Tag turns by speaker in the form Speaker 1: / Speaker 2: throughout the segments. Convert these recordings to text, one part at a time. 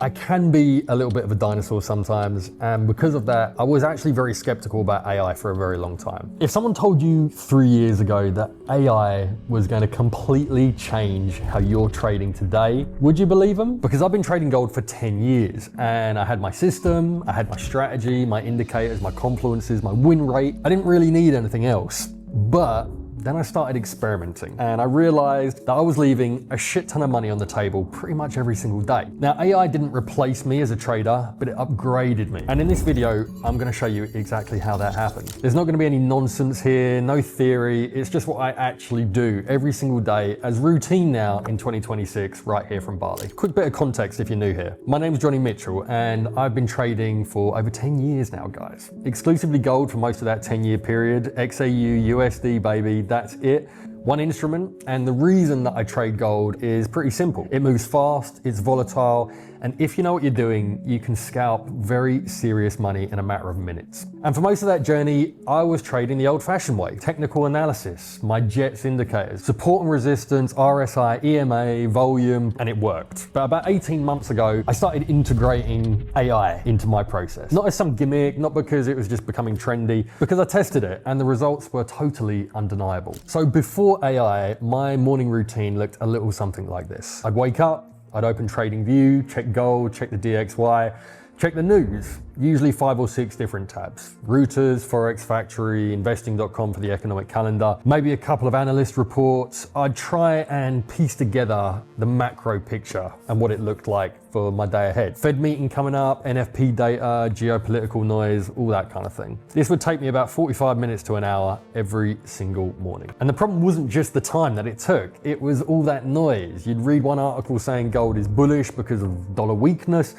Speaker 1: I can be a little bit of a dinosaur sometimes, and because of that, I was actually very skeptical about AI for a very long time. If someone told you 3 years ago that AI was going to completely change how you're trading today, would you believe them? Because I've been trading gold for 10 years, and I had my system, I had my strategy, my indicators, my confluences, my win rate. I didn't really need anything else. But then I started experimenting and I realized that I was leaving a shit ton of money on the table pretty much every single day. Now, AI didn't replace me as a trader, but it upgraded me. And in this video, I'm gonna show you exactly how that happened. There's not gonna be any nonsense here, no theory. It's just what I actually do every single day as routine now in 2026, right here from Bali. Quick bit of context if you're new here. My name's Johnny Mitchell and I've been trading for over 10 years now, guys. Exclusively gold for most of that 10-year period, XAU, USD, baby. That's it. One instrument, and the reason that I trade gold is pretty simple. It moves fast, it's volatile, and if you know what you're doing, you can scalp very serious money in a matter of minutes. And for most of that journey, I was trading the old-fashioned way. Technical analysis, my JETS indicators, support and resistance, RSI, EMA, volume, and it worked. But about 18 months ago, I started integrating AI into my process. Not as some gimmick, not because it was just becoming trendy, because I tested it and the results were totally undeniable. So before AI, my morning routine looked a little something like this. I'd wake up, I'd open TradingView, check gold, check the DXY, check the news, usually 5 or 6 different tabs. Reuters, Forex Factory, investing.com for the economic calendar, maybe a couple of analyst reports. I'd try and piece together the macro picture and what it looked like for my day ahead. Fed meeting coming up, NFP data, geopolitical noise, all that kind of thing. This would take me about 45 minutes to an hour every single morning. And the problem wasn't just the time that it took, it was all that noise. You'd read one article saying gold is bullish because of dollar weakness,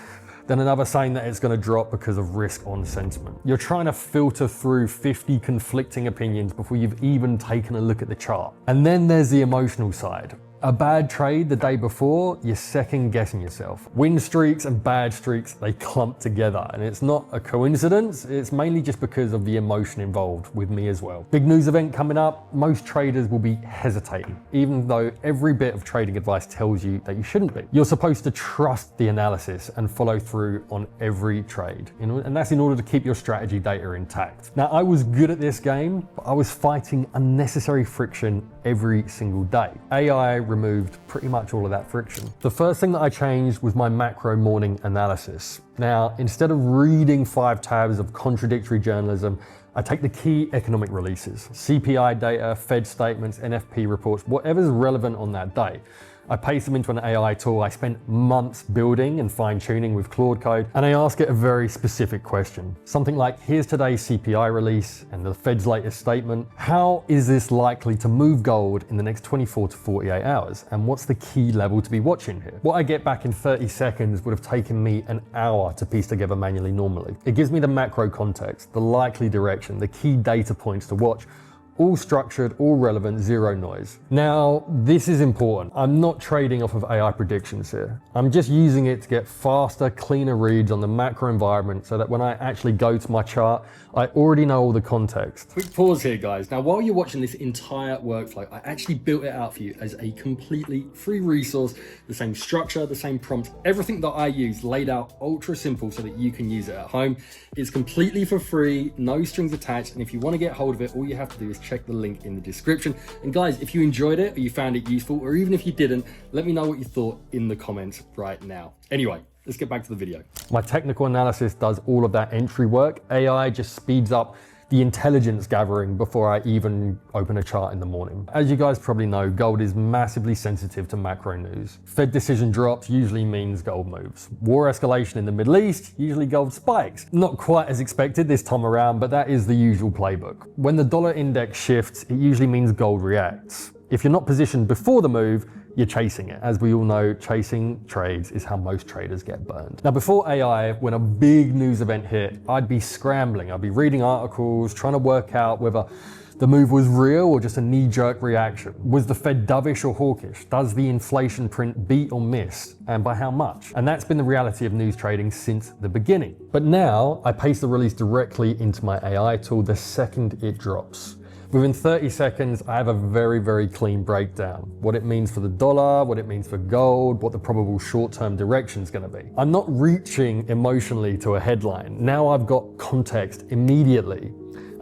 Speaker 1: then another saying that it's going to drop because of risk on sentiment. You're trying to filter through 50 conflicting opinions before you've even taken a look at the chart. And then there's the emotional side. A bad trade the day before, you're second guessing yourself. Win streaks and bad streaks, they clump together. And it's not a coincidence, it's mainly just because of the emotion involved with me as well. Big news event coming up, most traders will be hesitating, even though every bit of trading advice tells you that you shouldn't be. You're supposed to trust the analysis and follow through on every trade. And that's in order to keep your strategy data intact. Now, I was good at this game, but I was fighting unnecessary friction every single day. AI removed pretty much all of that friction. The first thing that I changed was my macro morning analysis. Now, instead of reading 5 tabs of contradictory journalism, I take the key economic releases, CPI data, Fed statements, NFP reports, whatever's relevant on that day. I paste them into an AI tool I spent months building and fine-tuning with Claude Code, and I ask it a very specific question. Something like, here's today's CPI release and the Fed's latest statement. How is this likely to move gold in the next 24 to 48 hours? And what's the key level to be watching here? What I get back in 30 seconds would have taken me an hour to piece together manually normally. It gives me the macro context, the likely direction, the key data points to watch, all structured, all relevant, zero noise. Now, this is important. I'm not trading off of AI predictions here. I'm just using it to get faster, cleaner reads on the macro environment so that when I actually go to my chart, I already know all the context. Quick pause here, guys. Now, while you're watching this entire workflow, I actually built it out for you as a completely free resource, the same structure, the same prompts, everything that I use laid out ultra simple so that you can use it at home. It's completely for free, no strings attached. And if you want to get hold of it, all you have to do is check the link in the description. And guys, if you enjoyed it or you found it useful, or even if you didn't, let me know what you thought in the comments right now. Anyway, let's get back to the video. My technical analysis does all of that entry work. AI just speeds up the intelligence gathering before I even open a chart in the morning. As you guys probably know, gold is massively sensitive to macro news. Fed decision drops usually means gold moves. War escalation in the Middle East, usually gold spikes. Not quite as expected this time around, but that is the usual playbook. When the dollar index shifts, it usually means gold reacts. If you're not positioned before the move, you're chasing it. As we all know, chasing trades is how most traders get burned. Now, before AI, when a big news event hit, I'd be scrambling. I'd be reading articles, trying to work out whether the move was real or just a knee-jerk reaction. Was the Fed dovish or hawkish? Does the inflation print beat or miss? And by how much? And that's been the reality of news trading since the beginning. But now I paste the release directly into my AI tool the second it drops. Within 30 seconds, I have a very, very clean breakdown. What it means for the dollar, what it means for gold, what the probable short-term direction is going to be. I'm not reaching emotionally to a headline. Now I've got context immediately.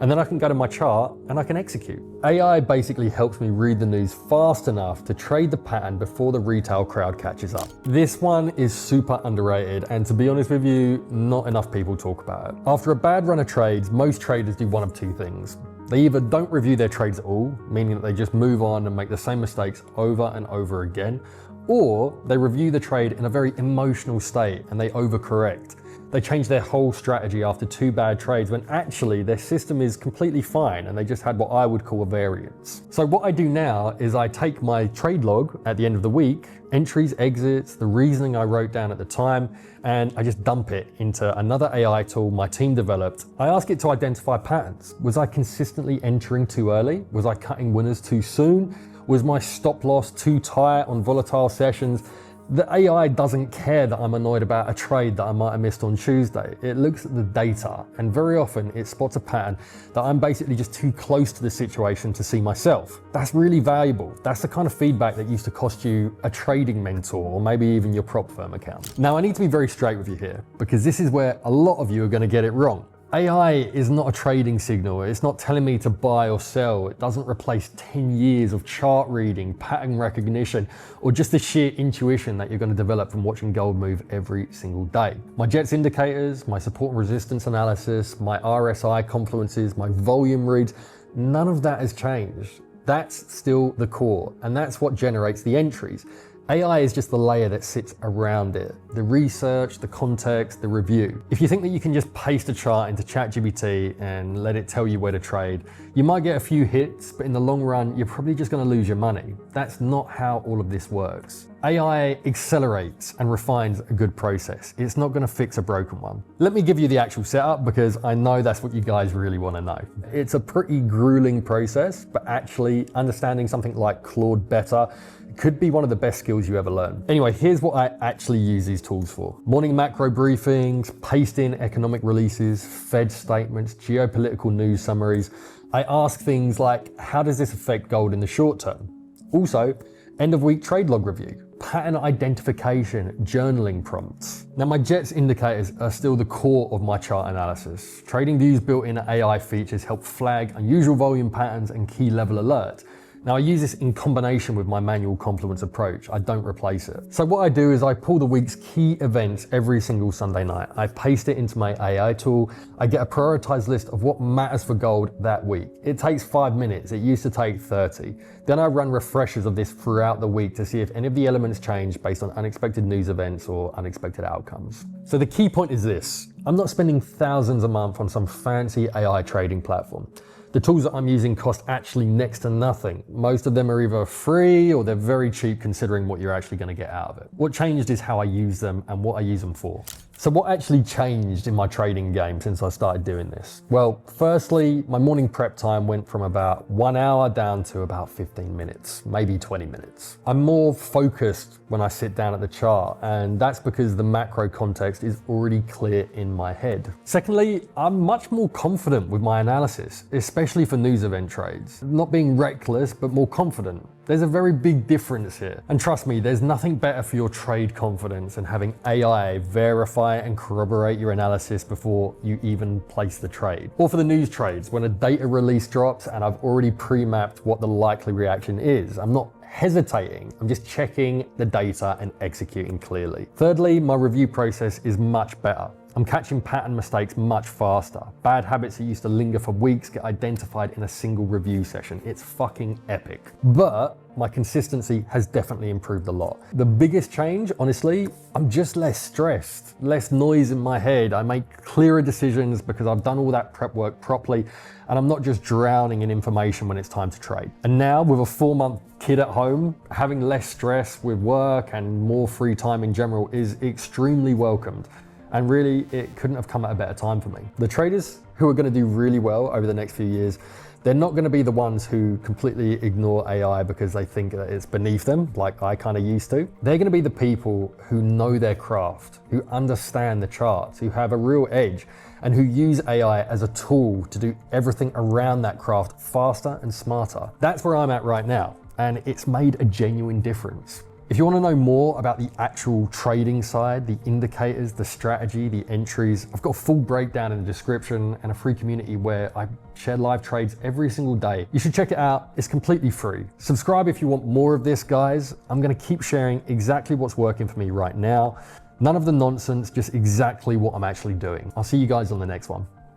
Speaker 1: And then I can go to my chart and I can execute. AI basically helps me read the news fast enough to trade the pattern before the retail crowd catches up. This one is super underrated, and to be honest with you, not enough people talk about it. After a bad run of trades, most traders do one of two things. They either don't review their trades at all, meaning that they just move on and make the same mistakes over and over again, or they review the trade in a very emotional state and they overcorrect. They change their whole strategy after 2 bad trades when actually their system is completely fine and they just had what I would call a variance. So what I do now is I take my trade log at the end of the week, entries, exits, the reasoning I wrote down at the time, and I just dump it into another AI tool my team developed. I ask it to identify patterns. Was I consistently entering too early? Was I cutting winners too soon? Was my stop loss too tight on volatile sessions? The AI doesn't care that I'm annoyed about a trade that I might have missed on Tuesday. It looks at the data, and very often it spots a pattern that I'm basically just too close to the situation to see myself. That's really valuable. That's the kind of feedback that used to cost you a trading mentor or maybe even your prop firm account. Now, I need to be very straight with you here, because this is where a lot of you are going to get it wrong. AI is not a trading signal. It's not telling me to buy or sell. It doesn't replace 10 years of chart reading, pattern recognition, or just the sheer intuition that you're going to develop from watching gold move every single day. My JETS indicators, my support and resistance analysis, my RSI confluences, my volume reads, none of that has changed. That's still the core, and that's what generates the entries. AI is just the layer that sits around it. The research, the context, the review. If you think that you can just paste a chart into ChatGPT and let it tell you where to trade, you might get a few hits, but in the long run, you're probably just gonna lose your money. That's not how all of this works. AI accelerates and refines a good process. It's not gonna fix a broken one. Let me give you the actual setup, because I know that's what you guys really wanna know. It's a pretty grueling process, but actually understanding something like Claude better could be one of the best skills you ever learn. Anyway, here's what I actually use these tools for. Morning macro briefings, paste in economic releases, Fed statements, geopolitical news summaries. I ask things like, how does this affect gold in the short term? Also, end of week trade log review, pattern identification, journaling prompts. Now, my JETS indicators are still the core of my chart analysis. TradingView's built-in AI features help flag unusual volume patterns and key level alerts. Now, I use this in combination with my manual confluence approach. I don't replace it. So what I do is I pull the week's key events every single Sunday night. I paste it into my AI tool. I get a prioritized list of what matters for gold that week. It takes 5 minutes. It used to take 30. Then I run refreshers of this throughout the week to see if any of the elements change based on unexpected news events or unexpected outcomes. So the key point is this: I'm not spending thousands a month on some fancy AI trading platform. The tools that I'm using cost actually next to nothing. Most of them are either free or they're very cheap considering what you're actually going to get out of it. What changed is how I use them and what I use them for. So what actually changed in my trading game since I started doing this? Well, firstly, my morning prep time went from about 1 hour down to about 15 minutes, maybe 20 minutes. I'm more focused when I sit down at the chart, and that's because the macro context is already clear in my head. Secondly, I'm much more confident with my analysis, especially for news event trades. Not being reckless, but more confident. There's a very big difference here. And trust me, there's nothing better for your trade confidence than having AI verify and corroborate your analysis before you even place the trade. Or for the news trades, when a data release drops and I've already pre-mapped what the likely reaction is. I'm not hesitating, I'm just checking the data and executing clearly. Thirdly, my review process is much better. I'm catching pattern mistakes much faster. Bad habits that used to linger for weeks get identified in a single review session. It's fucking epic. But my consistency has definitely improved a lot. The biggest change, honestly, I'm just less stressed, less noise in my head. I make clearer decisions because I've done all that prep work properly, and I'm not just drowning in information when it's time to trade. And now, with a 4-month kid at home, having less stress with work and more free time in general is extremely welcomed. And really, it couldn't have come at a better time for me. The traders who are going to do really well over the next few years, They're not going to be the ones who completely ignore AI because they think that it's beneath them, like I kind of used to. They're going to be the people who know their craft, who understand the charts, who have a real edge, and who use AI as a tool to do everything around that craft faster and smarter. That's where I'm at right now, and it's made a genuine difference. If you want to know more about the actual trading side, the indicators, the strategy, the entries, I've got a full breakdown in the description and a free community where I share live trades every single day. You should check it out. It's completely free. Subscribe if you want more of this, guys. I'm going to keep sharing exactly what's working for me right now. None of the nonsense, just exactly what I'm actually doing. I'll see you guys on the next one.